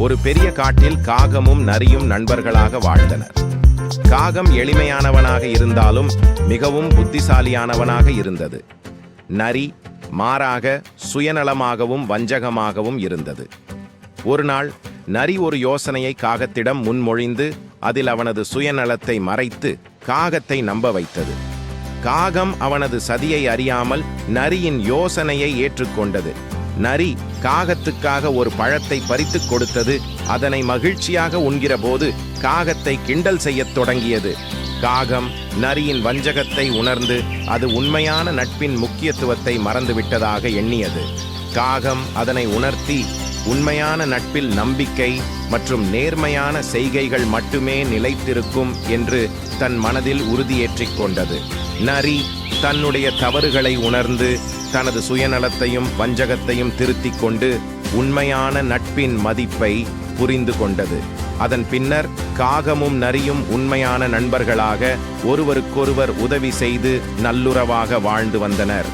ஒரு பெரிய காட்டில் காகமும் நரியும் நண்பர்களாக வாழ்ந்தனர். காகம் எளிமையானவனாக இருந்தாலும் மிகவும் புத்திசாலியானவனாக இருந்தது. நரி மாறாக சுயநலமாகவும் வஞ்சகமாகவும் இருந்தது. ஒரு நாள் நரி ஒரு யோசனையை காகத்திடம் முன்மொழிந்து அதில் அவனது சுயநலத்தை மறைத்து காகத்தை நம்ப வைத்தது. காகம் அவனது சதியை அறியாமல் நரியின் யோசனையை ஏற்றுக்கொண்டது. நரி காகத்துக்காக ஒரு பழத்தை பறித்து கொடுத்தது. அதனை மகிழ்ச்சியாக உண்கிற போது காகத்தை கிண்டல் செய்யத் தொடங்கியது. காகம் நரியின் வஞ்சகத்தை உணர்ந்து அது உண்மையான நட்பின் முக்கியத்துவத்தை மறந்துவிட்டதாக எண்ணியது. காகம் அதனை உணர்த்தி உண்மையான நட்பில் நம்பிக்கை மற்றும் நேர்மையான செய்கைகள் மட்டுமே நிலைத்திருக்கும் என்று தன் மனதில் உறுதியேற்றிக் கொண்டது. நரி தன்னுடைய தவறுகளை உணர்ந்து தனது சுயநலத்தையும் வஞ்சகத்தையும் திருத்திக் கொண்டு உண்மையான நட்பின் மதிப்பை புரிந்து கொண்டது. அதன் பின்னர் காகமும் நரியும் உண்மையான நண்பர்களாக ஒருவருக்கொருவர் உதவி செய்து நல்லுறவாக வாழ்ந்து வந்தனர்.